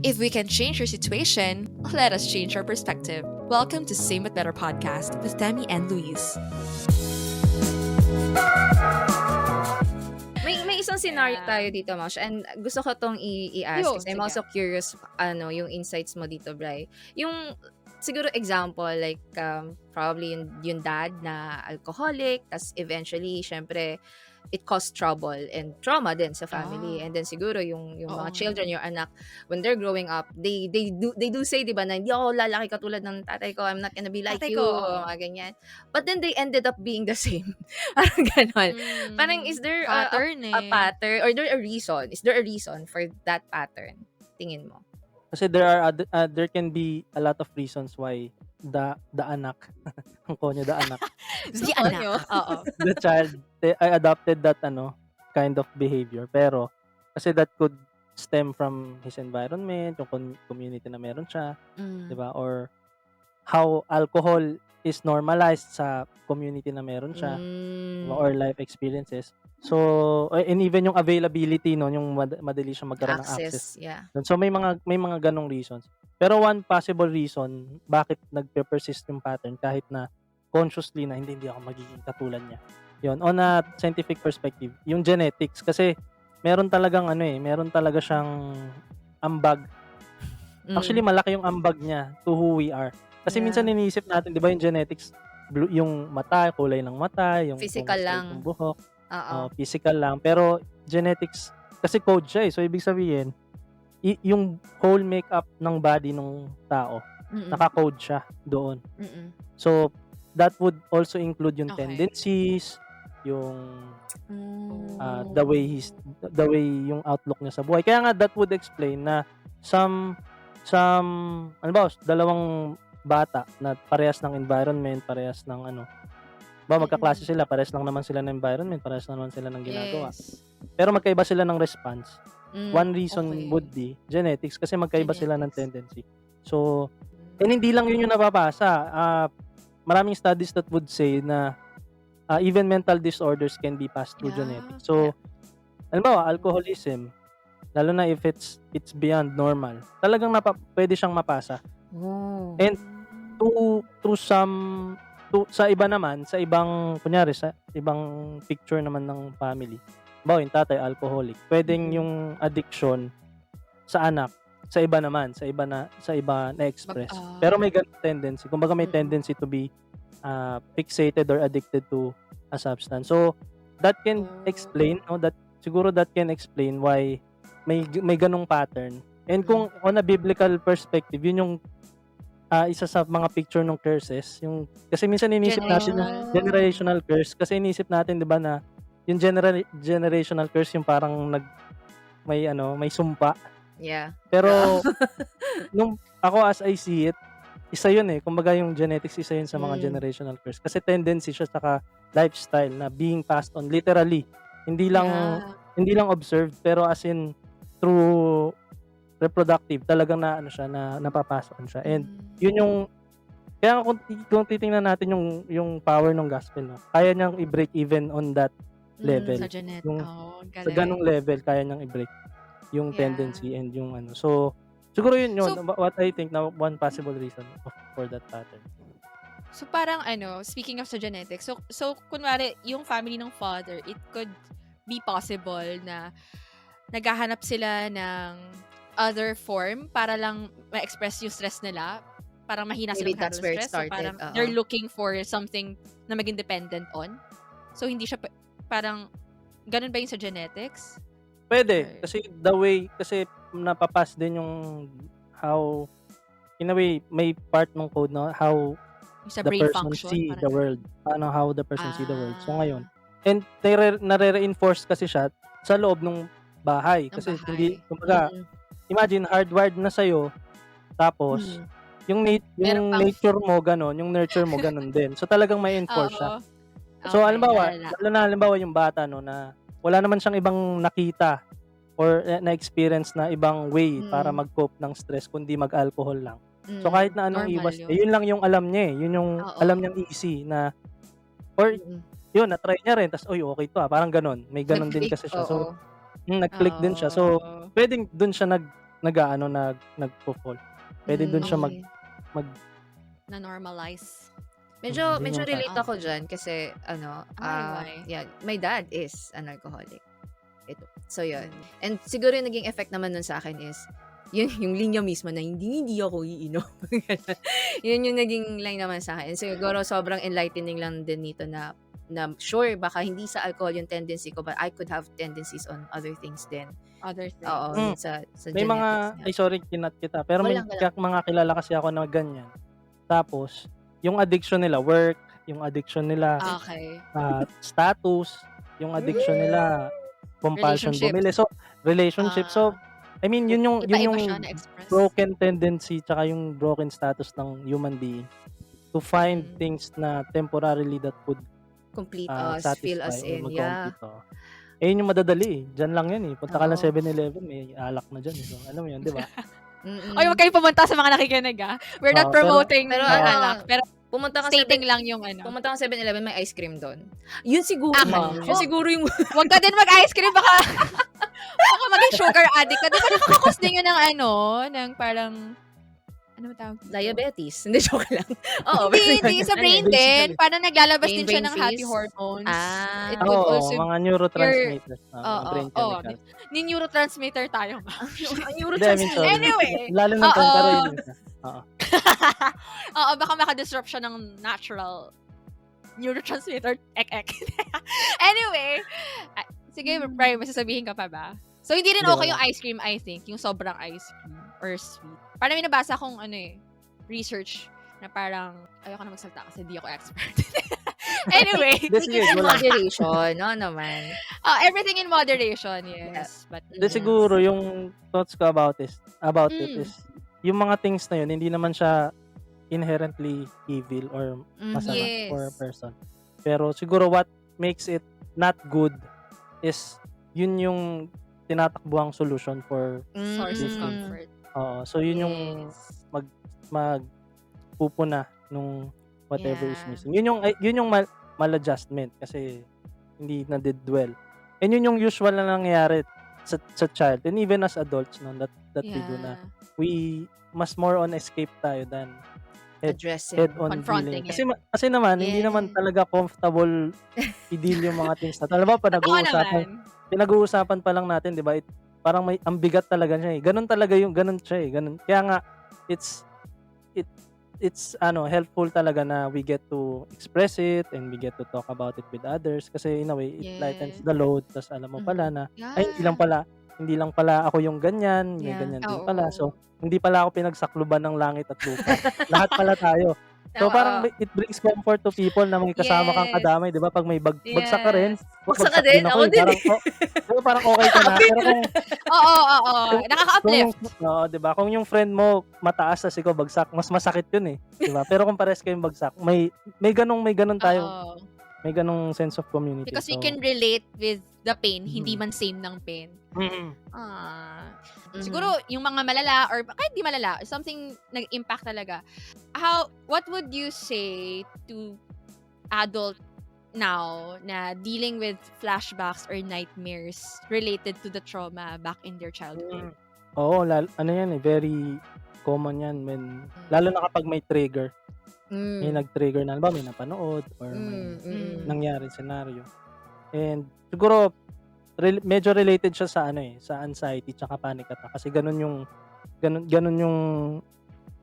If we can change your situation, let us change our perspective. Welcome to Same But Better podcast with Demi and Louise. May isang scenario Yeah. tayo dito, Mosh, and gusto ko tong i-ask Yo, kasi I'm sige. also curious yung insights mo dito, Bri. Yung siguro example like probably yung dad na alcoholic, tas eventually syempre it caused trouble and trauma din sa family. And then siguro yung Oo mga nga. children, your anak, when they're growing up, they do say, 'di ba, na hindi ako lalaki katulad ng tatay ko, I'm not gonna be like Tatay you, ko, oo. mga ganyan. But then they ended up being the same. Parang ganon. Parang is there Pattern a eh. pattern or there a reason? Is there a reason for that pattern? Tingin mo? Kasi there can be a lot of reasons why the anak, ang konyo the anak, Si Suko anak. nyo. Oo. the child, I adopted that kind of behavior. Pero kasi that could stem from his environment, yung community na meron siya, 'di ba? Or how alcohol is normalized sa community na meron siya, or life experiences. So, and even yung availability yung madali siyang magkaroon ng access. Yeah. So may mga ganong reasons. Pero one possible reason bakit nagpe-persist yung pattern kahit na consciously na hindi ako magiging katulad niya. Yun, on a scientific perspective, yung genetics kasi meron talaga siyang ambag. Actually malaki yung ambag niya to who we are. Kasi minsan iniisip natin, 'di ba, yung genetics, yung mata, kulay ng mata, yung Physical lang. yung buhok, Oo. physical lang. Pero genetics kasi code siya eh. So ibig sabihin, yung whole makeup ng body ng tao, naka-code siya doon. So that would also include yung Okay. tendencies, yung the way yung outlook niya sa buhay. Kaya nga that would explain na some ano ba, dalawang bata na parehas ng environment, parehas ng magkaklase sila, parehas lang naman sila ng environment, parehas naman sila ng ginagawa. Yes. Pero magkaiba sila ng response. One reason Okay. would be genetics kasi magkaiba sila ng Genetics. tendency. So, and hindi lang yun yung napapasa. Maraming studies that would say na even mental disorders can be passed through Yeah. genetics. So, halimbawa, alcoholism, lalo na if it's beyond normal, talagang pwede siyang mapasa. Oh. And sa iba naman, sa ibang, kunyari, sa ibang picture naman ng family, bawa yung tatay alcoholic, pwedeng yung addiction sa anak, sa iba na express. Pero may ganung tendency, kumbaga may tendency to be fixated or addicted to a substance. So that can explain, siguro that can explain why may ganung pattern. And kung on a biblical perspective, yun yung isa sa mga picture ng curses, yung kasi minsan inisip natin na generational curse, kasi inisip natin, 'di ba, na yung generational curse yung parang may sumpa. Yeah. Pero nung ako, as I see it, isa yun eh. Kumbaga yung genetics, isa yun sa mga generational curse. Kasi tendency siya sa lifestyle na being passed on literally. Hindi lang observed, pero as in through reproductive, talagang na napapasa on siya. And yun yung kaya kung titingnan natin yung power ng gospel, kaya niyang i-break even on that level. Sa genetic. Sa ganung level, kaya niyang i-break yung tendency and yung So, siguro yun what I think na one possible reason for that pattern. So parang speaking of sa genetics, so kunwari yung family ng father, it could be possible na naghahanap sila ng other form para lang ma-express yung stress nila, parang mahina sila Maybe that's mag-handle where it stress. So started. parang Oo. they're looking for something na maging dependent on. So hindi siya parang ganun ba yung sa genetics? Pwede. Or- Kasi napapas din yung how, in a way, may part ng code na how Yung sa the brain person function. see parang the ganun. world. Paano how the person see the world. So Ah. ngayon, and nare-reinforce kasi siya sa loob ng bahay. Ng Kasi bahay. hindi, kumbaga, imagine hardwired na sa'yo, tapos yung Meron pang- nature mo ganon, yung nurture mo ganon din. So talagang may enforce siya. Oo. So Okay, halimbawa yung bata na wala naman siyang ibang nakita or na-experience na ibang way para mag-cope ng stress kundi mag-alcohol lang. So kahit na anong Normal iwas, yun. yun lang yung alam niya eh. Yun yung Oo. alam niyang easy na, or yun, na-try niya rin, tas okay to parang ganon. May ganon din kasi siya. So nag-click din siya. So pwedeng dun siya nag-aano, nagfo-fall. Pwede dun siya Okay. mag Na-normalize. Medyo yun yung relate ako Okay. diyan kasi Why? yeah, my dad is an alcoholic. Ito. So yun. Mm. And siguro yung naging effect naman nun sa akin is yun yung linya mismo na hindi ako iinom. Yun yung naging line naman sa akin. Siguro sobrang enlightening lang din nito na sure baka hindi sa alcohol yung tendency ko but I could have tendencies on other things din. Other Oo, things. hmm, yun sa may genetics mga niya. ay sorry kinat kita, pero may Walang walang. mga kilala kasi ako na ganyan. Tapos yung addiction nila work, yung addiction nila Okay. status, yung addiction nila compulsion Relationships. bumili. So, relationship. So, I mean, yun yung Iba-iba siya na-express. broken tendency tsaka yung broken status ng human being to find Mm. things na temporarily that would Complete us, fill satisfy us or in. Yeah. mag-complete. Yun yung madadali, diyan lang yan, punta ka lang Oo. 7-Eleven may alak na diyan, so alam mo yun, 'di ba? Mm. Oy, wag kayong pumunta sa mga nakikinig, We're not Pero promoting Pero alak, pero pumunta kang stating lang yung pumunta kang 7-Eleven, may ice cream doon. Yun siguro. Ako. Yun siguro yung wag ka din mag-ice cream, baka maging sugar addict ka. Di ba nakakakos din yun ng parang, ano ba tawag dito? diabetes. Hindi, joke lang. Oo. Hindi, sa brain din. Basically. Parang naglalabas din siya Brain ng happy freeze? hormones. It Ah. could Oo, also mga neurotransmitters, mga brain Oo. chemicals. Ni neurotransmitter tayo. Hindi, I mean, sorry. Anyway. Lalim ng term, pero Oo. yun siya. Oo. Oo, baka makadisrupt siya ng natural neurotransmitter. Anyway. Sige, Bryan, may sasabihin ka pa ba? So, hindi rin Hindi, okay wala. yung ice cream, I think. Yung sobrang ice cream or sweet. Parang may nabasa akong research na parang, ayoko na magsalita kasi di ako expert. Anyway. Hindi, sige, In wala. moderation. No naman. Everything in moderation, yes. But Hindi, siguro yung thoughts ko about it Mm. is yung mga things na yun, hindi naman siya inherently evil or masama for a Yes. person. Pero siguro what makes it not good is yun yung tinatakbuhang solution for Source of Mm. comfort. oo. So yun yung Yes. magpupuna nung whatever is Yeah. missing. Yun yung maladjustment kasi hindi na-dwell. And yun yung usual na nangyayari sa child and even as adults no that we do na. We mas more on escape tayo than Addressing. head on Confronting dealing. it. Kasi naman hindi naman Yeah. talaga comfortable i-deal yung mga things na. Alam mo pa Totoo naman. pinag-uusapan pa lang natin, 'di ba? Parang may ang bigat talaga siya. Ganun siya eh. Ganun. Kaya nga it's helpful talaga na we get to express it and we get to talk about it with others kasi in a way it lightens Yes. the load. Tas alam mo pala na ay Yeah. hindi lang pala ako yung ganyan, may Yeah. ganyan din Oo. pala. So hindi pala ako pinagsakluban ng langit at lupa. Lahat pala tayo. So Oo. parang it brings comfort to people na may kasama kang Yes. kadamay, 'di ba? Pag may bagsak ka rin, Yes. Bagsak ka din? Ako eh. din Parang parang okay ka na. Pero kung Oo. Nakaka-uplift. oo, 'di ba? Kung yung friend mo mataas tas ikaw bagsak, mas masakit 'yun eh, 'di ba? Pero kung parehas kayong bagsak, may ganung tayo, Oo. may ganung sense of community. Because we So, can relate with the pain, hindi Mhm. man same ng pain. mm. Siguro yung mga malala or kahit di malala, something nag-impact talaga. What would you say to adult now na dealing with flashbacks or nightmares related to the trauma back in their childhood? Oo, ano yan eh, very common yan lalo na kapag may trigger. May nag-trigger na, ba may napanood or may nangyari scenario. And siguro medyo related siya sa sa anxiety tsaka panic attack kasi ganun yung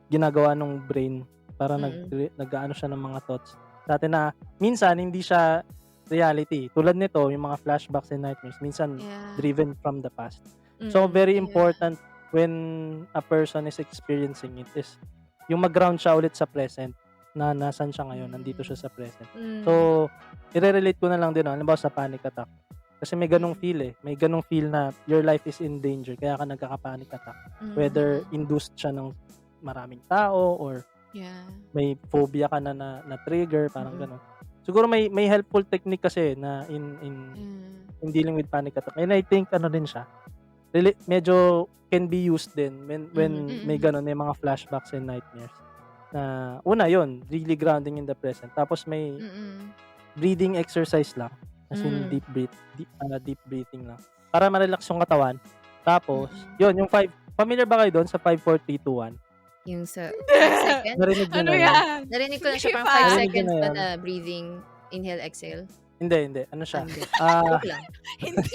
ginagawa ng brain para nag-aano siya ng mga thoughts sa atin na minsan hindi siya reality. Tulad nito, yung mga flashbacks and nightmares, minsan driven from the past. So very important when a person is experiencing it is yung mag-ground siya ulit sa present na nasan siya ngayon, nandito siya sa present. So, i-relate ko na lang din, halimbawa sa panic attack. Kasi may ganong feel may ganong feel na your life is in danger, kaya ka nagkaka-panic attack. Whether induced siya ng maraming tao or may phobia ka na trigger, parang ganon. Siguro may helpful technique kasi na in dealing with panic attack. And I think din siya. Medyo can be used din when may ganon, may mga flashbacks and nightmares. Na una yon, really grounding in the present. Tapos may breathing exercise lang. As in deep breathing lang. Para ma-relax yung katawan. Tapos, yun, yung Familiar ba kayo doon sa 5, 4, 3, 2, 1? Yung sa 5 Hindi. seconds? Narinig niyo Ano na yun? yan? Narinig ko lang siya Sige parang pa. 5 Narinig niyo seconds na ba yan? na breathing, inhale, exhale? Hindi. Ano siya? Hindi. Ah, Joke lang. Hindi.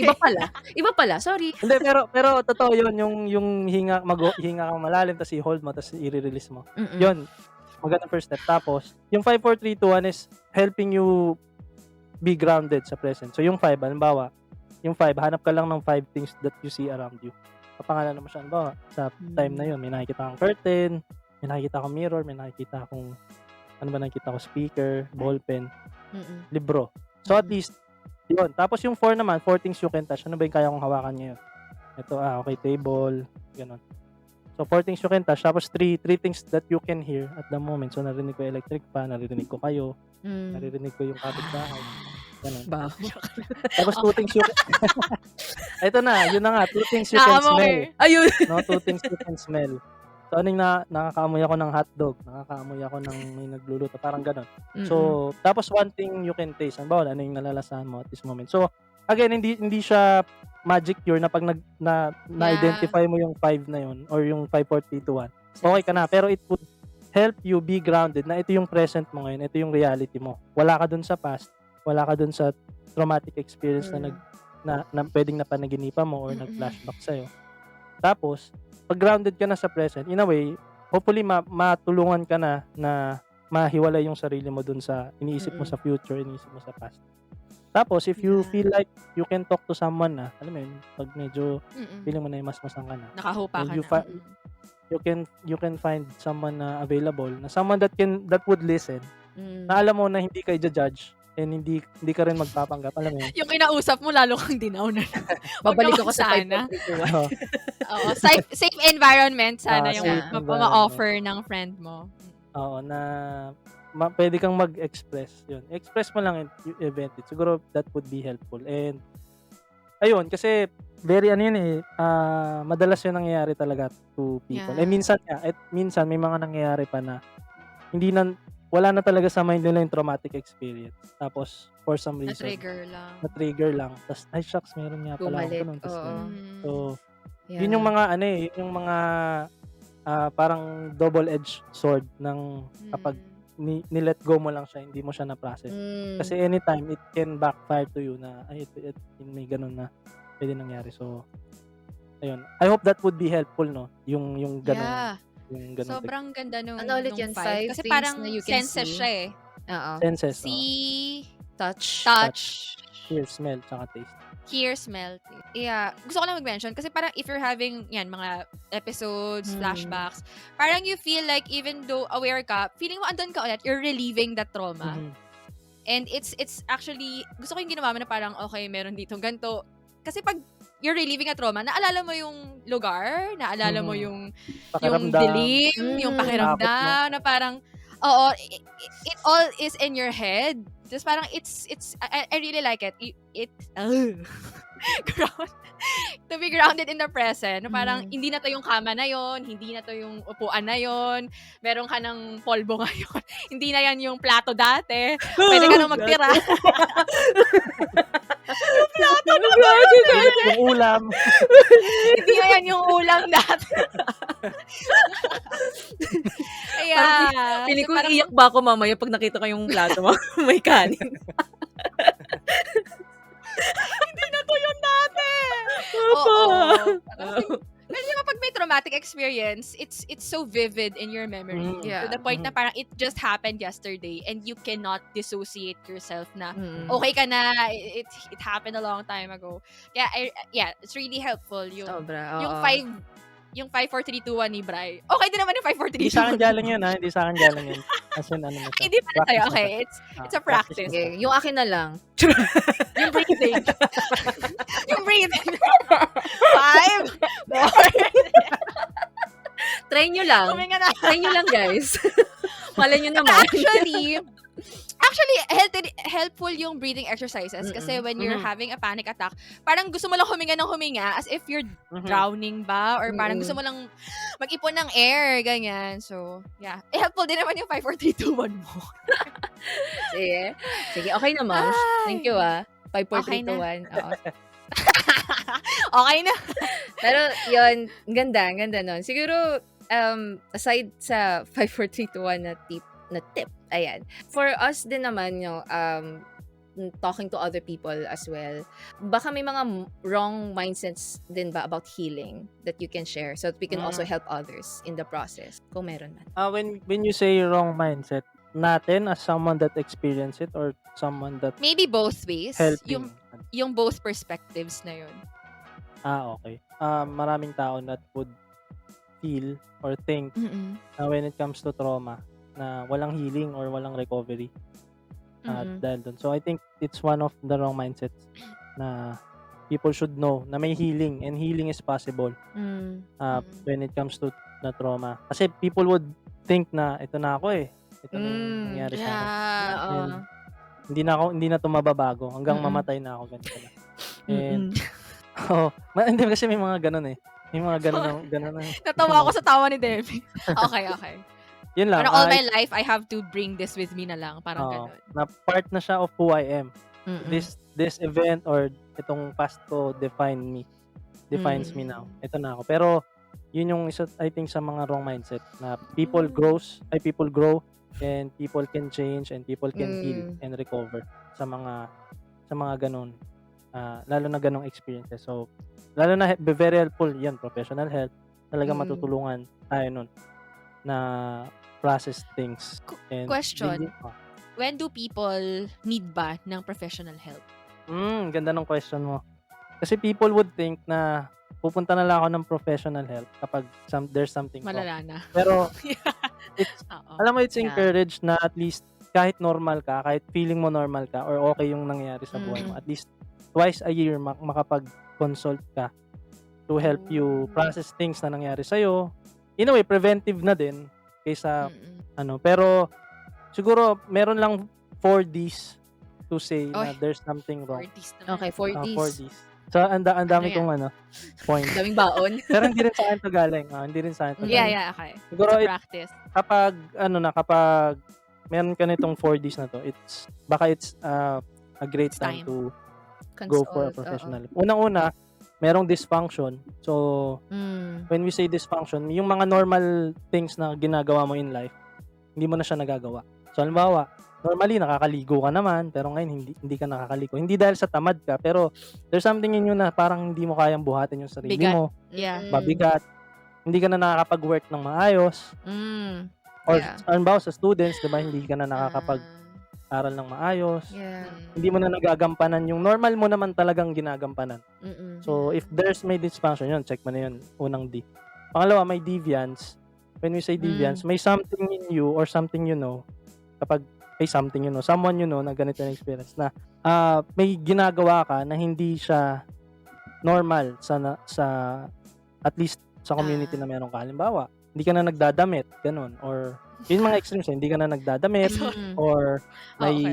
Iba pala, sorry. hindi pero totoo 'yun, yung hinga hinga kang malalim tapos i-hold mo tapos i-re-release mo. Mm. 'Yun, magandang first step. Tapos yung 5, 4, 3, 2, 1 is helping you be grounded sa present. So yung 5, halimbawa, yung 5, hanap ka lang ng 5 things that you see around you. Papangalanan mo siya, halimbawa, sa time na 'yun, may nakikita kang curtain, may nakikita kang mirror, may nakikita akong nakikita ko, speaker, ballpen, Mm. libro. So at least, yun. Tapos yung 4 naman, 4 things you can touch. Ano ba yung kaya kong hawakan ngayon? Ito, okay, table, ganun. So 4 things you can touch. Tapos 3 things that you can hear at the moment. So narinig ko electric fan, naririnig ko kayo, naririnig ko yung kapitbahay. Ganun. Ba? Tapos 2 things you can... Ito na, yun na nga, 2 things you can smell. Naamoy. Ayun. No, 2 things you can smell. So ano yung nakakaamoy ako ng hotdog, nakakaamoy ako ng may nagluluto, parang ganun. So, tapos 1 thing you can taste. Halimbawa, ano yung nalalasahan mo at this moment. So, again, hindi siya magic cure na pag na-identify mo yung 5 na yun or yung 5, 4, 3, 2, 1. Okay ka na. Pero it would help you be grounded na ito yung present mo ngayon, ito yung reality mo. Wala ka dun sa past, wala ka dun sa traumatic experience na pwedeng napanaginipan mo or nag-flashback sa'yo. Tapos, pag grounded ka na sa present, in a way, hopefully matulungan ka na mahiwalay yung sarili mo dun sa iniisip mo sa future, iniisip mo sa past. Tapos, if you feel like you can talk to someone na, alam mo yun, pag medyo feeling mo na imasmasan ka na, Nakahupa and ka na. you can find someone na available, na someone that would listen, na alam mo na hindi ka i-judge, and hindi ka rin magpapanggap, alam mo yun. Yung kinausap mo, lalo kang dinaw na. Babalik ako sa sana. 5, 4, 3, 2, 1. Oo, safe environment sana yung safe ma-offer ng friend mo. Oo, na pwede kang mag-express. Yun. Express mo lang yung event. Siguro that would be helpful. And ayun, kasi very madalas yun nangyayari talaga to people. Yeah. Minsan may mga nangyayari pa na wala na talaga sa mind nila yung traumatic experience. Tapos for some reason na-trigger lang. Tapos ay shucks, meron nga pala ako ganun. So yun yung mga yung mga parang double-edged sword ng kapag ni-let go mo lang siya, hindi mo siya na-process. Kasi anytime, it can backfire to you na, may ganun na pwede nangyari. So, ayun. I hope that would be helpful, no? Yung ganun. Yeah. Yung ganun. Sobrang ganda nung Ano ulit nung yan? 5. 5 Kasi things parang na you can senses see. siya eh. Oo. Senses. See, Touch. Hear, smell, tsaka taste. hear, smell, taste. Yeah. Gusto ko lang mag-mention kasi parang if you're having mga episodes, flashbacks, parang you feel like even though aware ka, feeling mo andun ka ulit, you're relieving that trauma. And it's actually, gusto ko yung ginawa mo na parang, okay, meron ditong ganito. Kasi pag you're relieving a trauma, naalala mo yung lugar, naalala mo yung dilim, yung pakiramdam, na parang, oo, it all is in your head. Just parang I really like it. To be grounded in the present. Parang hindi na to yung kama na yon, hindi na to yung upuan na yon, meron ka ng polvo ngayon. Hindi na yan yung plato dati. Pwede ka nang magtira. Yung plato na Yung ulam. hindi na yan yung ulam dati. Piling ko iiyak ba ako mamaya pag nakita ko yung plato mo? May kanin. Hindi na to yung dati. Oo. Kasi kapag may traumatic experience, it's so vivid in your memory. Yeah. To the point na parang it just happened yesterday and you cannot dissociate yourself na okay ka na, it happened a long time ago. Kaya, it's really helpful yung Sobra. yung 5, 4, 3, 2, 1 ni Bri. Okay din naman yung 5, 4, 3, 2, 1. Hindi sa akin galing yun, ha? Hindi sa akin galing yun. As in, ano na siya. Hindi pa na tayo. Okay, it's a practice. Okay, yung akin na lang. Yung breathing. Yung breathing. 5, 4. Try nyo lang. Huminga na. Try nyo lang, guys. Malay nyo naman. Actually, helpful yung breathing exercises kasi when you're having a panic attack, parang gusto mo lang huminga ng huminga as if you're drowning ba or parang gusto mo lang mag-ipon ng air, ganyan. So, yeah. Helpful din naman yung 5, 4, 3, 2, 1 mo. Sige, okay naman. Thank you, 5, 4, Okay 3, 2, 1. Oo. Okay na. Pero yun, ang ganda nun. Siguro, aside sa 5, 4, 3, 2, 1 na tip, ayan. For us din naman, talking to other people as well, baka may mga wrong mindsets din ba about healing that you can share so that we can also help others in the process, kung meron man. When you say wrong mindset, natin as someone that experienced it or someone that Maybe both ways. helping? Yung both perspectives na yun. Okay. Maraming tao that would feel or think na when it comes to trauma na walang healing or walang recovery dahil dun. So I think it's one of the wrong mindsets na people should know na may healing and healing is possible when it comes to na trauma. Kasi people would think na ito na ako ito na yung nangyari sa akin. Yeah. And hindi na to mababago hanggang mamatay na ako ganito na. And hindi kasi may mga ganun May mga ganun na. Natawa ako sa tawa ni Demi. Okay. Yun lang. Pero all my life, I have to bring this with me na lang. Parang ganun. Na part na siya of who I am. This event or itong past ko defines me now. Ito na ako. Pero yun yung isa, I think, sa mga wrong mindset na people grow and people can change and people can heal and recover sa mga ganun. Lalo na ganong experiences. So, lalo na be very helpful yan, professional help. Talaga matutulungan tayo nun na process things. And Question. When do people need ba ng professional help? Ganda ng question mo. Kasi people would think na pupunta na lang ako ng professional help kapag there's something wrong. Malala na. Pero alam mo, it's encouraged na at least kahit normal ka, kahit feeling mo normal ka or okay yung nangyayari sa buhay mo, at least twice a year makapag-consult ka to help you process things na nangyari sa'yo. In a way, preventive na din kaysa pero siguro meron lang 4 Ds to say na there's something wrong. 4 Ds naman. Okay, 4 Ds. 4 Ds. So, ang dami kong point. Daming baon. Pero hindi rin sa akin to galing. Hindi rin sa akin to galing. Yeah, okay. Siguro practice. Kapag meron ka nitong 4 Ds na to, baka it's a great time to go for a professional. Unang-una, merong dysfunction. So, when we say dysfunction, yung mga normal things na ginagawa mo in life, hindi mo na siya nagagawa. So, halimbawa, normally nakakaligo ka naman, pero ngayon hindi ka nakakaligo. Hindi dahil sa tamad ka, pero there's something in you na parang hindi mo kayang buhatin yung sarili mo. Yeah. Mabigat. Hindi ka na nakakapag-work ng maayos. Or halimbawa sa students, 'di ba, hindi ka na nakakapag-aral ng maayos. Yeah. Hindi mo na nagagampanan yung normal mo naman talagang ginagampanan. So, if there's may dysfunction, yun, check mo na yun, unang D. Pangalawa, may deviance. When we say deviance, may something in you or something you know, kapag may something you know, someone you know na ganito yung experience na may ginagawa ka na hindi siya normal sa at least sa community na meron ka. Halimbawa, hindi ka na nagdadamit, ganun. Or, yun mga extremes, hindi ka na nagdadamit or may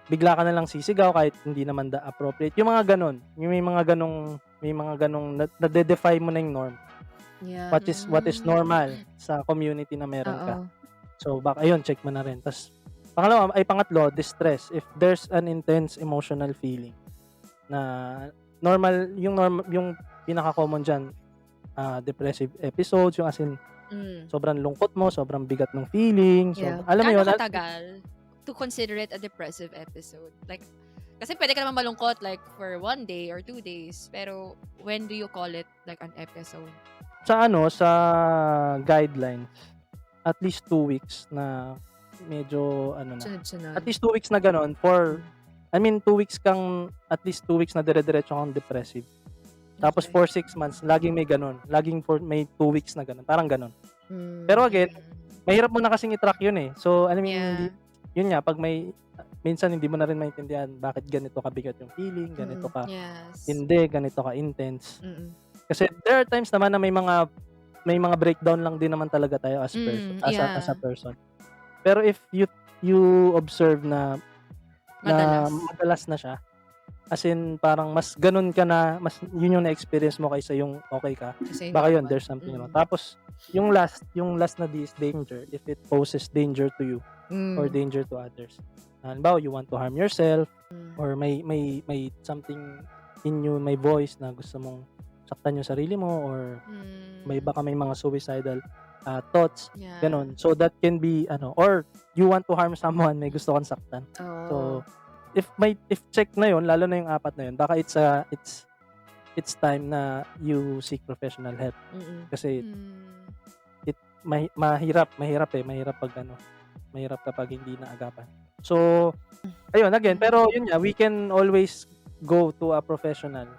bigla ka na lang sisigaw kahit hindi naman appropriate. Yung mga ganun. Yung may mga ganung na-defy mo na yung norm. Yeah. What is normal sa community na meron ka. So, ayun, check mo na rin. Tapos, pangatlo, distress. If there's an intense emotional feeling na yung pinaka-common dyan, depressive episodes, yung as in, sobrang lungkot mo, sobrang bigat ng feeling. So, alam mo yun. Gano'ng katagal to consider it a depressive episode? Like, kasi pwede ka naman malungkot like for 1 day or 2 days. Pero, when do you call it like an episode? Sa guidelines, at least 2 weeks na medyo Sunod-sunod. at least 2 weeks na gano'n 2 weeks kang at least 2 weeks na dire-diretso kang depressive. Tapos for 6 months laging may gano'n. May 2 weeks na gano'n. Parang gano'n. Pero again, mahirap mo na kasing i-track yun So, alam mo hindi, yun nga, pag minsan hindi mo na rin maintindihan bakit ganito kabigat yung feeling, ganito ka hindi, ganito ka intense. Kasi there are times naman na may mga breakdown lang din naman talaga tayo as person, as a person. Pero if you observe na madalas na siya, as in parang mas ganun ka na, mas yun yung na-experience mo kaysa yung okay ka. Baka yun, there's something wrong. Tapos yung last na D is danger. If it poses danger to you or danger to others. Halimbawa, you want to harm yourself or may something in you, may voice na gusto mong saktan yung sarili mo or may Mm. baka may mga suicidal thoughts, Yeah. ganon. So that can be or you want to harm someone, may gusto kang saktan. Oh. So if check na yon, lalo na yung 4 na yon, baka it's time na you seek professional help kasi Mm. mahirap mahirap kapag hindi naagapan. So ayun again, pero yun nga, we can always go to a professional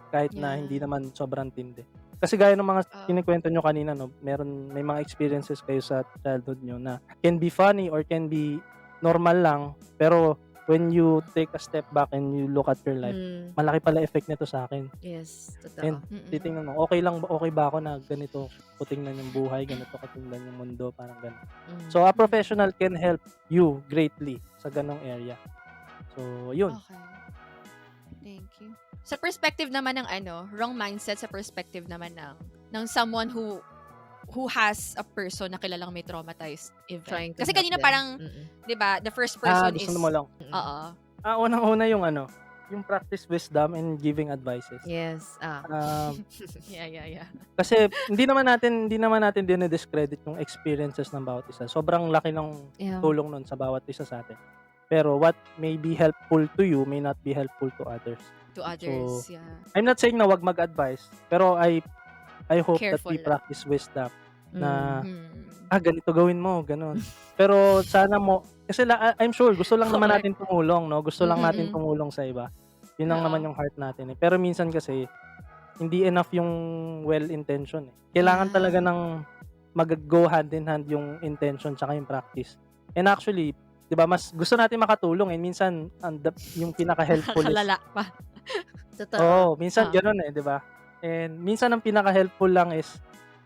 kahit na hindi Yeah. naman sobrang tindi. Kasi gaya ng mga Oo. kinukuwento nyo kanina, no, may mga experiences kayo sa childhood nyo na can be funny or can be normal lang, pero when you take a step back and you look at your life, malaki pala effect nito sa akin. Yes, And totoo. titingnan mo, okay ba ako na ganito ko tingnan yung buhay, ganito ko tingnan yung mundo, parang gano'n. So a professional can help you greatly sa ganong area. So yun. Okay. Thank you. Sa perspective naman ng wrong mindset sa perspective naman ng someone who has a person na kilalang may traumatized event. Trying to Kasi help kanina them. parang, 'di ba, the first person is Gusto mo lang. Oo. Unang-una yung practice wisdom and giving advices. Yes. Yeah. Kasi hindi naman natin dine-discredit yung experiences ng bawat isa. Sobrang laki ng tulong nun sa bawat isa sa atin. Pero what may be helpful to you may not be helpful to others. To others, So, yeah. I'm not saying na wag mag-advise, pero I hope that Careful we lang. practice wisdom na Mm. ganito gawin mo, ganun. Pero sana mo, kasi I'm sure gusto lang naman Correct. natin tumulong, no? Gusto lang natin Mm. tumulong sa iba. Yun lang Oo. naman yung heart natin, eh. Pero minsan kasi hindi enough yung well intention, eh. Kailangan Yeah. talaga ng mag-go hand in hand yung intention tsaka yung practice. And actually, 'di ba, mas gusto natin makatulong, eh. Minsan yung pinaka-helpful is Kalala pa. Totoo. minsan gano'n, eh, 'di ba? And minsan ang pinaka-helpful lang is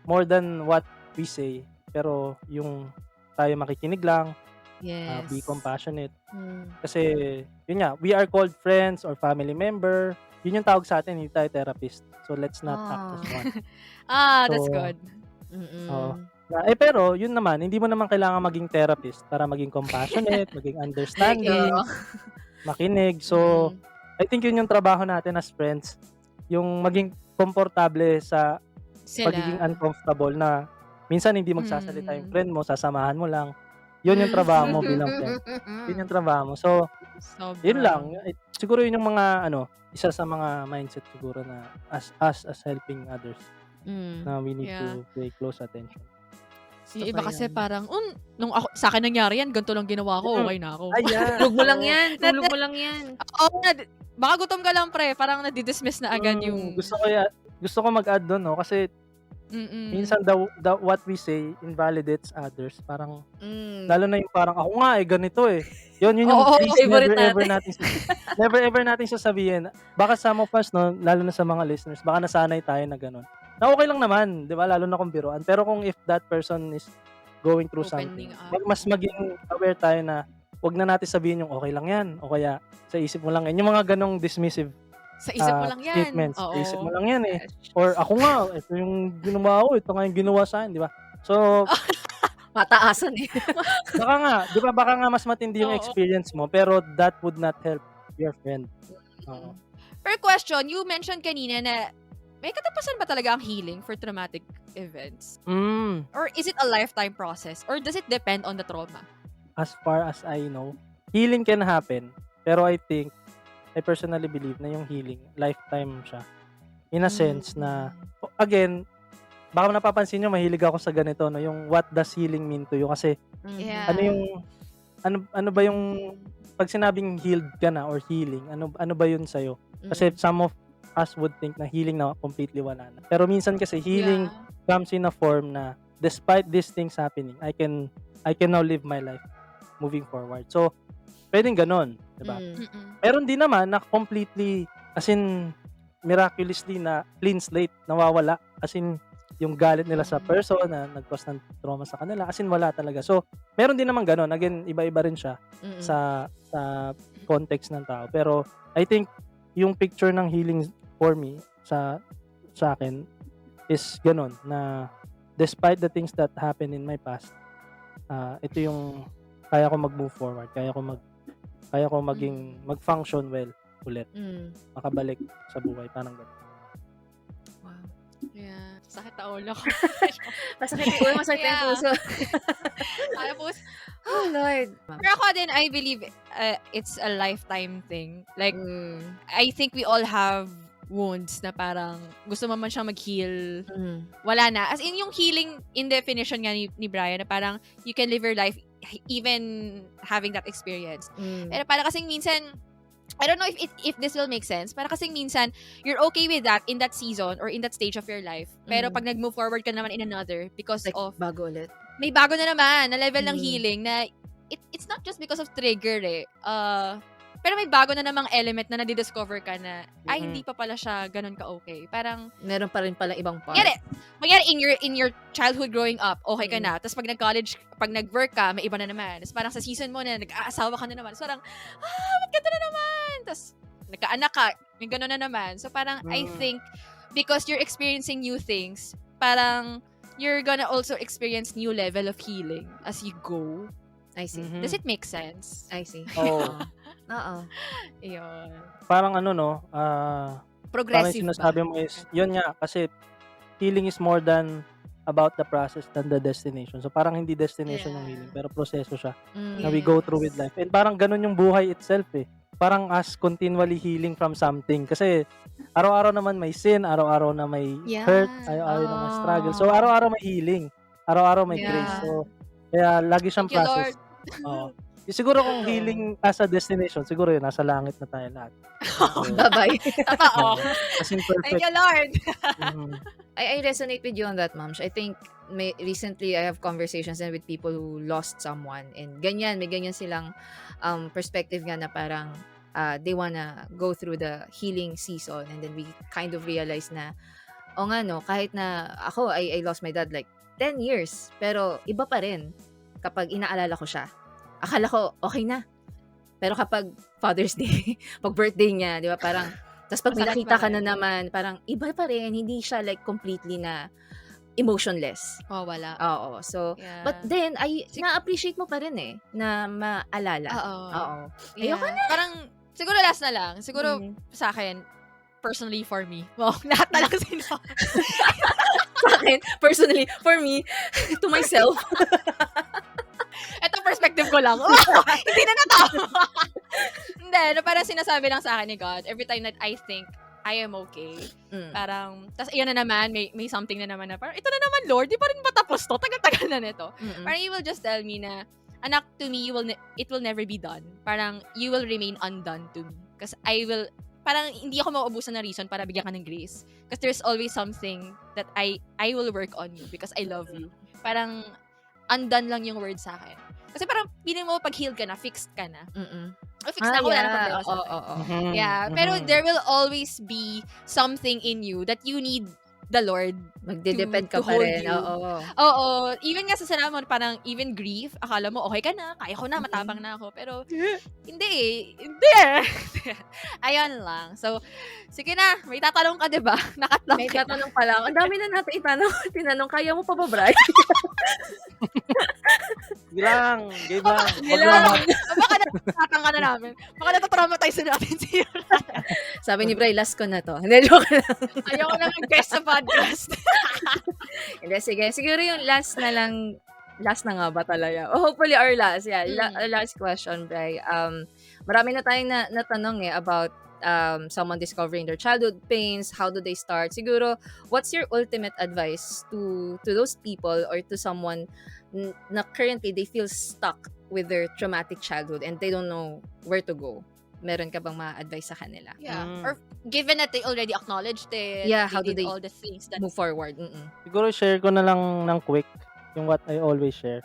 more than what we say, pero yung tayo makikinig lang, Yes. be compassionate. Kasi yun nga, we are called friends or family member. Yun yung tawag sa atin, hindi tayo therapist. So let's not act as one. That's So, good. oo. Pero yun naman, hindi mo naman kailangan maging therapist para maging compassionate, maging understanding, makinig. So, I think yun yung trabaho natin as friends, yung maging komportable sa pagiging Sila. uncomfortable na minsan hindi magsasalita yung friend mo, sasamahan mo lang. Yun yung trabaho mo bilang friend. Yun yung trabaho mo. So, yun lang. Siguro yun yung mga isa sa mga mindset siguro na as helping others na we need to pay close attention. Yung iba kasi parang, nung sa akin nangyari yan, ganito lang ginawa ko, okay na ako. Ayan. Tulog mo lang yan. Tulog mo lang yan. Oo, baka gutom ka lang, pre. Parang nadidismiss na agad yung... Gusto ko mag-add doon, no? Kasi minsan what we say invalidates others. Parang, lalo na yung parang, ako nga ganito eh. Yun yung please never ever natin sasabihin. Baka some of us, no, lalo na sa mga listeners, baka nasanay tayo na gano'n. Na okay lang naman, di ba? Lalo na kung biruan. Pero kung if that person is going through something, mas maging aware tayo na wag na natin sabihin yung okay lang yan. O kaya, sa isip mo lang yan. Yung mga ganong dismissive sa isip mo lang yan. statements. Oo. Sa isip mo lang yan eh. Or ako nga, ito yung ginawa ko, ito nga yung ginawa sa akin, di ba? So, mataasan eh. baka nga, di ba, baka nga mas matindi yung experience mo, pero that would not help your friend. Per question, you mentioned kanina na may katapusan ba talaga ang healing for traumatic events? Or is it a lifetime process? Or does it depend on the trauma? As far as I know, healing can happen. Pero I personally believe na yung healing, lifetime siya. In a sense na, again, baka napapansin nyo, mahilig ako sa ganito, no? Yung what does healing mean to you? Kasi, ano ba yung, pag sinabing healed ka na or healing, ano ba yun sa'yo? Kasi some of us would think na healing na completely wala na. Pero minsan kasi healing comes in a form na despite these things happening, I can now live my life moving forward. So, pwedeng ganon, diba? Meron din naman na completely, as in, miraculously na clean slate, nawawala. As in, yung galit nila sa person na nag-cause ng trauma sa kanila, as in, wala talaga. So, meron din naman ganon. Again, iba-iba rin siya sa context ng tao. Pero, I think, yung picture ng healing for me, sa akin, is ganon, na despite the things that happened in my past, ito yung kaya ko mag-move forward, kaya ko mag-function well ulit. Makabalik sa buhay, parang gano'n. Wow. Yeah. Sakit na ulo ko. Masakit yung ulo, masakit yung Yeah. puso. Tapos, Oh, Lord. pero ako din, I believe it's a lifetime thing. Like, Mm. I think we all have wounds na parang gusto mo man siyang mag-heal. Mm. Wala na. As in, yung healing in definition nga ni Bryan na parang you can live your life even having that experience. Mm. Pero parang kasing minsan, I don't know if this will make sense. Para kasing minsan, you're okay with that in that season or in that stage of your life. Pero pag nag-move forward ka naman in another because Like, of, bago ulit. may bago na naman na level ng Mm. healing na it's not just because of trigger eh. Pero may bago na namang element na nadidiscover ka na, ay, hindi pa pala siya ganun ka-okay. Parang, Meron pa rin pala ibang part. Magyari in your childhood growing up, okay ka na. Tapos pag nag-college, pag nag-work ka, may iba na naman. Tapos parang sa season mo na, nag-aasawa ka na naman. So parang, ba't ganito na naman? Tapos, nagkaanak ka, may gano'n na naman. So parang, I think, because you're experiencing new things, parang, you're gonna also experience new level of healing as you go. I see. Does it make sense? I see. Oo. Oo. Ayun. Parang ano, no, parang Progressive sinasabi ba? mo is, yun nga, kasi healing is more than about the process than the destination. So parang hindi destination yung healing, pero proseso siya na we go through with life. And parang ganun yung buhay itself eh. Parang us continually healing from something. Kasi araw-araw naman may sin, araw-araw na may hurt, araw-araw na may struggle. So araw-araw may healing, araw-araw may grace. So kaya lagi siyang Thank you, process. Oo. Siguro kung healing as a destination, siguro yun, nasa langit na tayo lahat. So, Bye-bye. Totoo. Kasing Thank perfect. you, Lord. I resonate with you on that, Ma'am. I think recently I have conversations and with people who lost someone and may ganyan silang perspective nga na parang they wanna go through the healing season, and then we kind of realize na nga no, kahit na ako I lost my dad like 10 years, pero iba pa rin kapag inaalala ko siya. Akala ko okay na. Pero kapag Father's Day, pag birthday niya, di ba, parang, tapos pag may Masakit nakita pa ka rin. na naman, parang iba pa rin, hindi siya like completely na emotionless. Oh, wala. Oo. So, Yeah. but then, na-appreciate mo pa rin eh, na maalala. Oo. Yeah. Ayoko Parang, siguro last na lang. Siguro, sa akin, personally for me. Wow, lahat na lang sino. Sa akin, personally, for me, to myself. Ito perspective ko lang. Hindi na natama. Hindi, parang sinasabi lang sa akin ni God, every time that I think I am okay, parang, tas iyan na naman, may something na naman na, parang, ito na naman, Lord, di pa rin matapos to, tagal-tagal na nito. Parang you will just tell me na, anak, to me, it will never be done. Parang, you will remain undone to me. Kasi parang hindi ako mauubusan ng reason para bigyan ka ng grace. Because there's always something that I will work on you because I love you. Parang, undone lang yung word sa akin. Kasi parang, feeling mo, pag healed ka na, fixed ka na. Fixed na ako, wala na problema sa akin. Yeah, pero there will always be something in you that you need the Lord Magde-depend to ka pa hold rin. you. Oo. Even nga sa sinabi mo, parang even grief, akala mo, okay ka na, kaya ko na, matapang na ako. Pero, hindi. Ayun lang. So, sige na, may tatanong ka, diba? Nakatlong May kita. tatanong pa lang. Ang dami na natin tinanong. Kaya mo pa ba, Bryan? Sige lang, game lang. Sige lang. Baka natatang ka na namin. Baka natatraumatize na natin siya. Sabi ni Bray, last ko na to. Hindi, joke lang. Ayoko na mag-guest sa podcast. Hindi, sige. Siguro yung last na nga ba talaga? Hopefully our last. Yeah, last question, Bray. Marami na tayong natanong about someone discovering their childhood pains. How do they start? Siguro, what's your ultimate advice to those people or to someone na currently they feel stuck with their traumatic childhood and they don't know where to go? Meron ka bang ma-advise sa kanila? Yeah. Or given that they already acknowledged it, Yeah, how do did they all the things that move forward? Siguro share ko na lang ng quick yung what I always share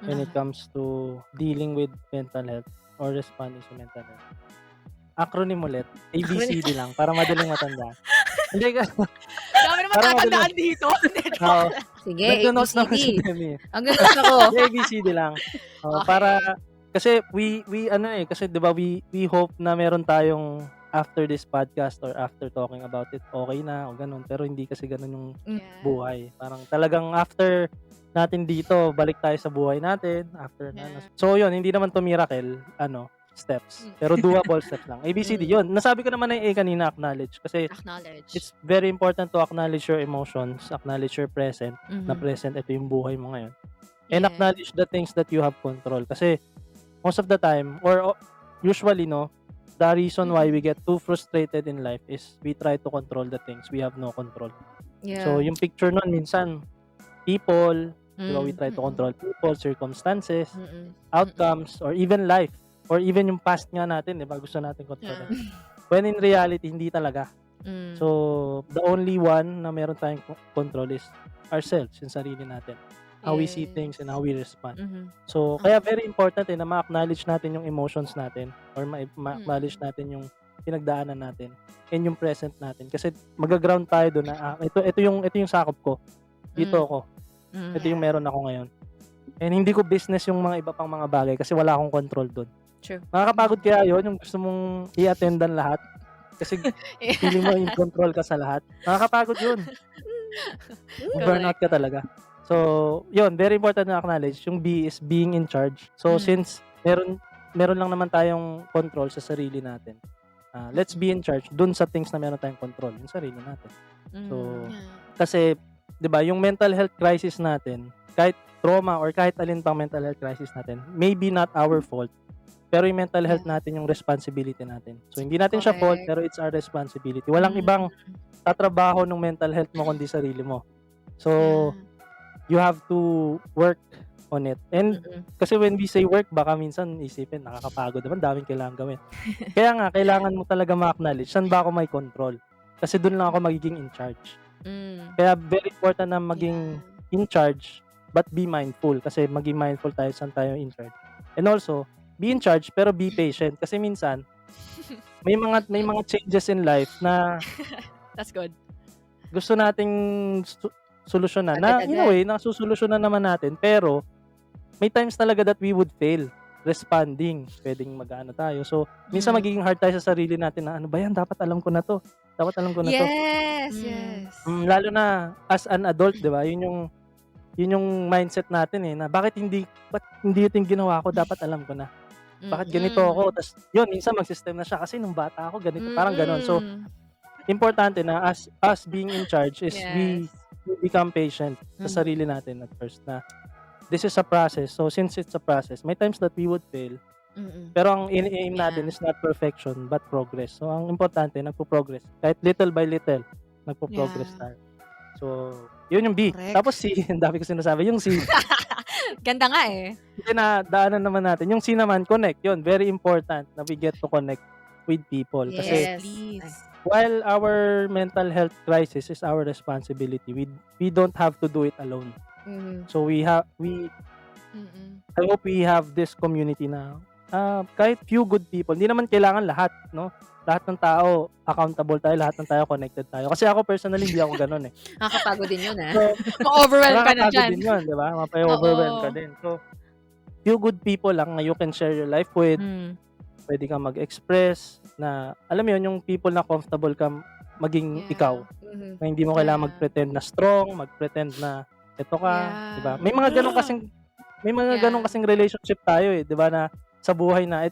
when it comes to dealing with mental health or responding to mental health. Acronym ulit. ABCD lang para madaling matanda. Hindi ka. dami na matatandaan dito. Oo. Sige, Nag-notes naman si ABCD. Demi. Ang ganda ako. Yung ABCD lang. Okay. Para kasi we kasi 'di ba we hope na meron tayong after this podcast or after talking about it okay na o ganun, pero hindi kasi ganun yung buhay. Parang talagang after natin dito balik tayo sa buhay natin after na. So yun, hindi naman to miracle, steps, pero doable steps lang. ABCD, yun. Nasabi ko naman na yung A kanina, acknowledge. Kasi Acknowledge. it's very important to acknowledge your emotions, acknowledge your present, na Mhm. present, ito yung buhay mo ngayon. And Yes. acknowledge the things that you have control. Kasi most of the time, or usually, no, the reason why we get too frustrated in life is we try to control the things we have no control. So, Yeah. yung picture nun, minsan, people, di ba, we Mm. try to control people, circumstances, Mm. outcomes, or even life, or even yung past nga natin, di ba, gusto natin kontrolin. Yeah. When in reality, hindi talaga. Mm. So, the only one na meron tayong control is ourselves, yung sarili natin. How we see things and how we respond. Mhm. So, kaya very important na ma-acknowledge natin yung emotions natin, or ma-acknowledge natin yung pinagdaanan natin and yung present natin. Kasi mag-ground tayo doon na ito yung sakop ko. Dito ako. Ito yung meron ako ngayon. And hindi ko business yung mga iba pang mga bagay kasi wala akong control doon. True. Nakakapagod kaya yun, yung gusto mong i-attendan lahat. Kasi feeling mo in control ka sa lahat. Nakakapagod yun. Burnout ka talaga. So, yun, very important na acknowledge. Yung B is being in charge. So, since meron lang naman tayong control sa sarili natin, let's be in charge dun sa things na meron tayong control, yung sarili natin. So, kasi, di ba, yung mental health crisis natin, kahit trauma or kahit alin pang mental health crisis natin, maybe not our fault, pero yung mental health natin yung responsibility natin. So, hindi natin siya fault, pero it's our responsibility. Walang ibang tatrabaho ng mental health mo kundi sarili mo. So, you have to work on it. And kasi when we say work, baka minsan isipin, nakakapagod naman, daming kailangan gawin. Kaya nga, kailangan mo talaga ma-acknowledge, saan ba ako may control? Kasi doon lang ako magiging in charge. Kaya very important na maging in charge, but be mindful. Kasi maging mindful tayo saan tayo in charge. And also, be in charge, pero be patient. Kasi minsan, may mga changes in life na That's good. gusto nating solusyonan na in a way nasusolusyonan naman natin, pero may times talaga that we would fail responding. Pwedeng mag-ano tayo. So, minsan magiging hard tayo sa sarili natin na ano ba yan, dapat alam ko na to. Dapat alam ko na to. Yes. Lalo na as an adult, 'di ba? Yun yung mindset natin na ba't hindi ito yung ginawa ko, dapat alam ko na. Bakit ganito ako? Tapos yun, minsan mag-system na siya kasi nung bata ako ganito, parang gano'n. So, importante na as being in charge is we become patient sa sarili natin at first na this is a process. So, since it's a process, may times that we would fail. Pero ang aim natin is not perfection, but progress. So, ang importante, nagpo-progress. Kahit little by little, nagpo-progress tayo. So, yun yung B. Correct. Tapos C, ang dami ko sinasabi. Yung C, Ganda nga eh. hindi na daanan naman natin. Yung C naman, connect. Yun, very important na we get to connect with people. Kasi Yes. Please. while our mental health crisis is our responsibility, we don't have to do it alone. So I hope we have this community na kahit few good people, hindi naman kailangan lahat, no? Lahat ng tao accountable tayo, lahat ng tayo connected tayo. Kasi ako personally hindi ako ganoon eh. Nakakapagod din yun So, Ma-overwhelm ka na nakakapagod dyan. din yun, di ba? Mapa-overwhelm ka Oo. din. So, few good people lang na you can share your life with. Pwede kang mag-express na, alam mo yun, yung people na comfortable ka maging ikaw. Na hindi mo kailangan mag-pretend na strong, mag-pretend na ito ka, di ba? May mga ganong kasing relationship tayo eh, di ba, na sa buhay na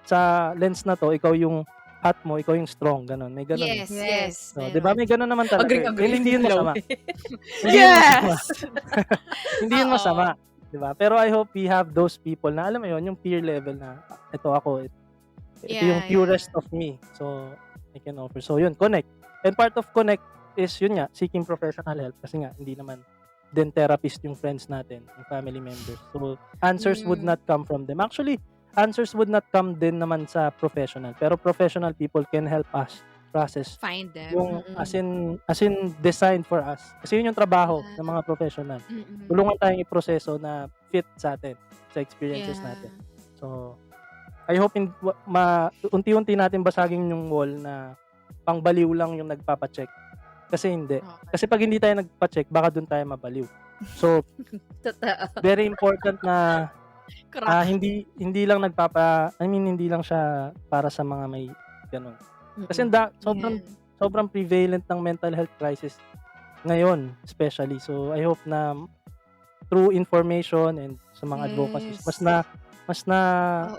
sa lens na to, ikaw yung hot mo, ikaw yung strong, ganon. May ganon. Yes. So, di ba? May ganon naman talaga. Agree. Hindi yun masama. Yes! Hindi yun masama. Di ba? Pero I hope we have those people na, alam mo yun, yung peer level na, ito ako, ito yung purest of me. So, I can offer. So, yun, connect. And part of connect is, yun nga, seeking professional help. Kasi nga, hindi naman din therapist yung friends natin, yung family members. So, answers would not come from them. Actually, answers would not come din naman sa professional. Pero professional people can help us process Find them. yung as in designed for us. Kasi yun yung trabaho ng mga professional. Tulungan tayong iproseso na fit sa atin, sa experiences natin. So, I hope unti-unti natin basagin yung wall na pangbaliw lang yung nagpapacheck. Kasi hindi. Kasi pag hindi tayo nagpa-check, baka doon tayo mabaliw. So, very important na hindi lang hindi lang siya para sa mga may ganun. Kasi sobrang prevalent ng mental health crisis ngayon, especially. So, I hope na through information and sa mga advocacies, Mas na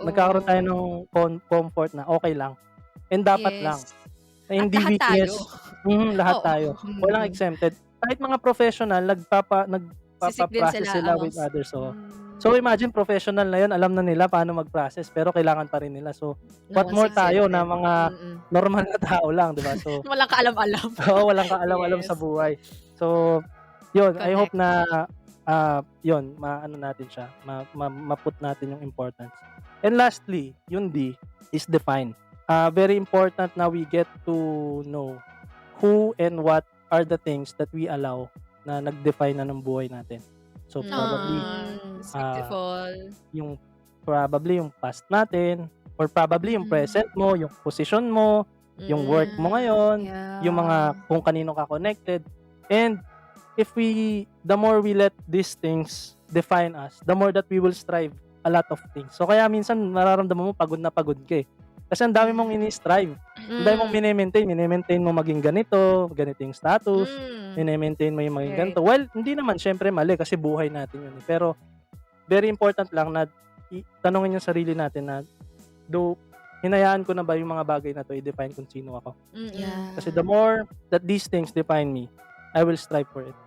nagkakaroon tayo Oo. ng comfort na okey lang and dapat lang. Yes. Na At hindi lahat tayo. weakness lahat Oo. tayo. Walang Mm. exempted. Kahit mga professional Sisik din nagpapa-process sila sila with amongst others, oo. So, imagine professional na 'yun, alam na nila paano mag-process pero kailangan pa rin nila. So, No what one's more tayo na exempted. mga Mm. normal na tao lang, 'di ba? So, walang kaalam-alam. oo, walang kaalam-alam sa Yes. buhay. So, 'yun, I hope Correct. na, 'yun maano natin siya, ma-put natin yung importance. And lastly, yung D is define. Very important na we get to know who and what are the things that we allow na nag-define na ng buhay natin. So, probably, It's ah, beautiful. yung yung past natin or probably yung Mm. present mo, yung posisyon mo, yung work mo ngayon, yung mga Yeah. kung kanino ka connected. And the more we let these things define us, the more that we will strive a lot of things. So, kaya minsan nararamdaman mo pagod na pagod ka eh. Kasi ang dami mong Yeah. ini-strive. Ang dami mong mine-maintain mo maging ganito yung status, mine-maintain mo yung maging Right. ganito. Well, hindi naman siyempre mali kasi buhay natin yun eh. Pero very important lang na tanungin yung sarili natin na do hinayaan ko na ba yung mga bagay na to i-define kung sino ako. Yeah. Kasi the more that these things define me, I will strive for it.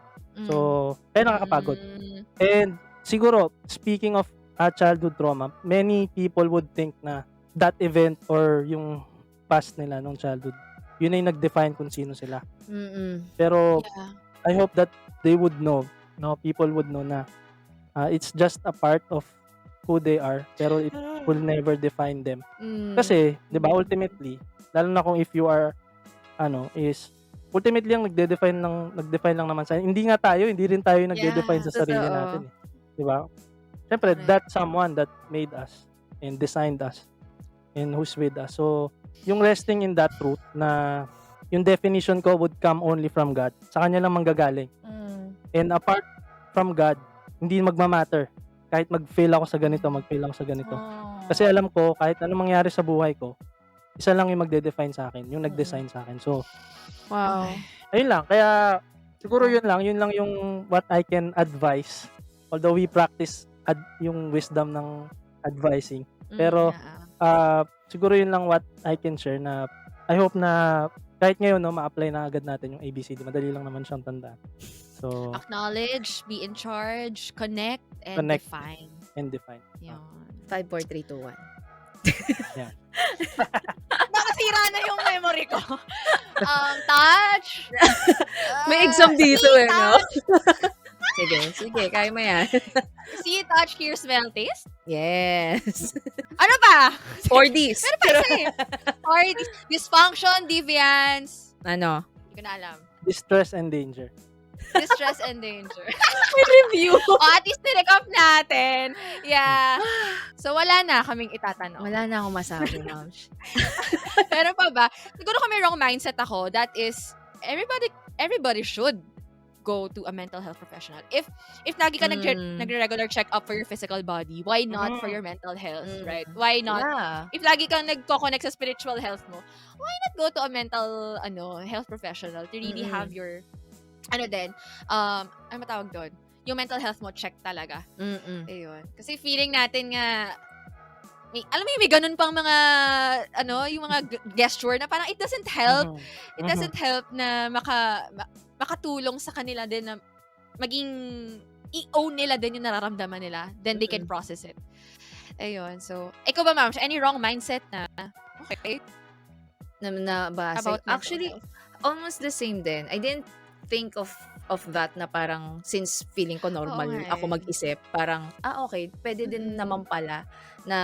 So, kaya nakakapagod. Mm. And siguro, speaking of childhood trauma, many people would think na that event or yung past nila nung childhood, yun ay nag-define kung sino sila. Pero Yeah. I hope that they would know, no, people would know na it's just a part of who they are, pero it will never define them. Kasi, 'di ba, ultimately, lalo na kung if you are ultimately ang nagde-define lang naman sa hindi rin tayo yung nagde-define Yeah. sa sarili Totoo. natin eh. 'Di ba? Siyempre, Correct. that someone that made us and designed us and who's with us. So, yung resting in that truth na yung definition ko would come only from God. Sa kanya lang manggagaling. And apart from God, hindi magma-matter. Kahit mag-fail ako sa ganito, mag-fail ako sa ganito. Kasi alam ko, kahit anong mangyari sa buhay ko, isa lang yung magde-define sa akin, yung nag-design sa akin. So, Wow. ayun lang. Kaya, siguro yun lang yung what I can advise. Although we practice yung wisdom ng advising. Pero, Yeah. siguro yun lang what I can share na I hope na kahit ngayon, no, ma-apply na agad natin yung ABCD. Madali lang naman siyang tandaan. So, Acknowledge, be in charge, connect, and Connect. define. and define. Yun. 5, 4, 3, 2, 1. Nakasira na yung memory ko. Touch. May exam dito see, eh, no? touch. Sige, kaya mo yan. See, touch, hear, smell, taste. Yes. Ano pa? 4Ds. Meron pa isa eh. Or dysfunction, deviance. Ano? Hindi ko na alam. Distress and danger. Distress and danger. Review. At least nirecap natin. Yeah. So, wala na kaming itatanong. Wala na akong masabi, ma'am. Pero pa ba? Siguro kung may wrong mindset ako, that is, everybody should go to a mental health professional. If lagi ka nagre-regular check-up for your physical body, why not for your mental health, right? Why not? Yeah. If lagi kang nagko-connect sa spiritual health mo, why not go to a mental health professional to really have your ano matawag doon? Yung mental health mo check talaga. Ayun. Kasi feeling natin nga alam mo may ganun pang mga yung mga gesture na parang it doesn't help. It doesn't help na makatulong sa kanila din na maging i-own nila din yung nararamdaman nila. Then they can process it. Ayun. So, ikaw ba, ma'am? Any wrong mindset na okay? Na base. About mental Actually, health? almost the same din. I didn't think of that na parang since feeling ko normal Oo nga ako eh. mag-isip, parang okay, pwede din naman pala na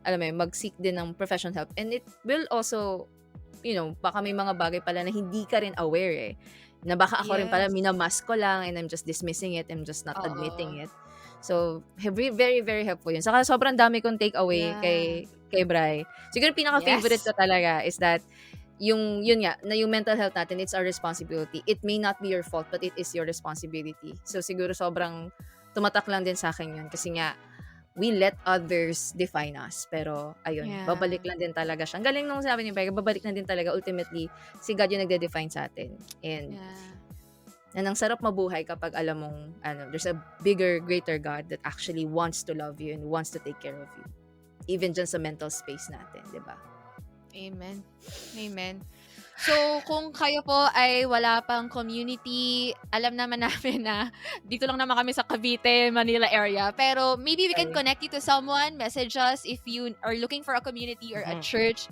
alam mo yun, mag-seek din ng professional help. And it will also, baka may mga bagay pala na hindi ka rin aware eh. Na baka ako rin pala Yes. minamask ko lang and I'm just dismissing it, I'm just not Oo. admitting it. So, very, very helpful yun. Saka sobrang dami kong take away Yeah. kay Bri. Siguro pinaka-favorite Yes. ko talaga is that yun nga, na yung mental health natin, it's our responsibility. It may not be your fault, but it is your responsibility. So, siguro sobrang tumatak lang din sa akin yun. Kasi nga, we let others define us. Pero, ayun, Yeah. babalik lang din talaga siya. Ang galing nung sabi niyo, babalik lang din talaga. Ultimately, si God yung nagde-define sa atin. And, Yeah. And ang sarap mabuhay kapag alam mong there's a bigger, greater God that actually wants to love you and wants to take care of you. Even dyan sa mental space natin, di ba? Amen. Amen. So, kung kayo po ay wala pang community, alam naman namin na dito lang naman kami sa Cavite, Manila area. Pero maybe we can Okay. connect you to someone, message us if you are looking for a community or a church.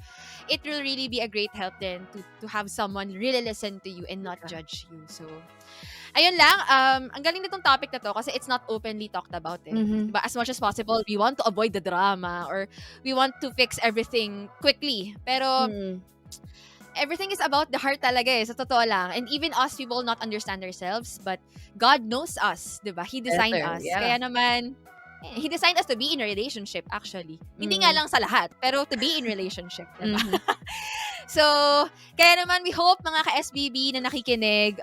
It will really be a great help then to have someone really listen to you and not judge you. So, ayun lang. Ang galing nitong topic na to kasi it's not openly talked about eh. Mhm. Diba? As much as possible, we want to avoid the drama or we want to fix everything quickly. Pero, everything is about the heart talaga eh, sa totoo lang. And even us, we will not understand ourselves, but God knows us, di ba? He designed Better, us. yeah. Kaya naman, He designed us to be in a relationship, actually. Hindi nga lang sa lahat, pero to be in relationship, di ba? So, kaya naman, we hope, mga ka-SBB na nakikinig,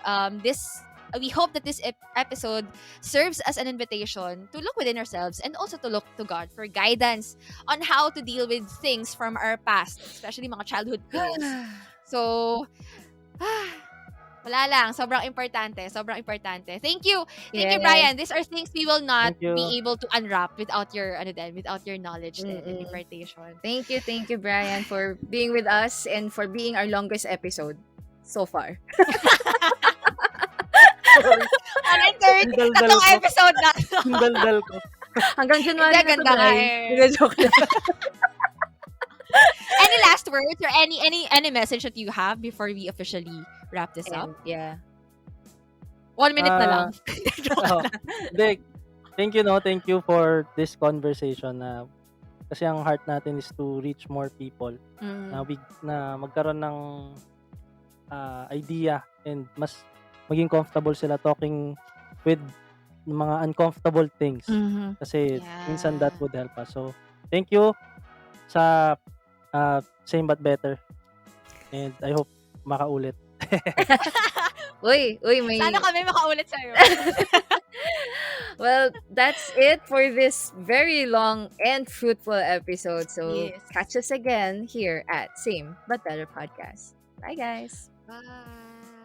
we hope that this episode serves as an invitation to look within ourselves and also to look to God for guidance on how to deal with things from our past, especially mga childhood pains. So, wala lang. Sobrang importante. Sobrang importante. Thank you. Thank you, Yes. Bryan. These are things we will not Thank you. be able to unwrap without your knowledge and impartation. Thank you, Bryan, for being with us and for being our longest episode so far. On a third, Daldal tatlong ko. episode na. Daldal ko. Hanggang January Hindi, na to, ganda nga Bri. eh. Hindi, joke lang. Any last words or any message that you have before we officially wrap this up? And, yeah. 1 minute na lang. Oh, hindi. Thank you for this conversation kasi ang heart natin is to reach more people na magkaroon ng idea and mas maging comfortable sila talking with mga uncomfortable things kasi minsan that would help us. So, thank you sa Same But Better and I hope makaulit. Uy, may... Sana kami makaulit sa'yo. Well, that's it for this very long and fruitful episode. So, Yes. catch us again here at Same But Better Podcast. Bye, guys. Bye.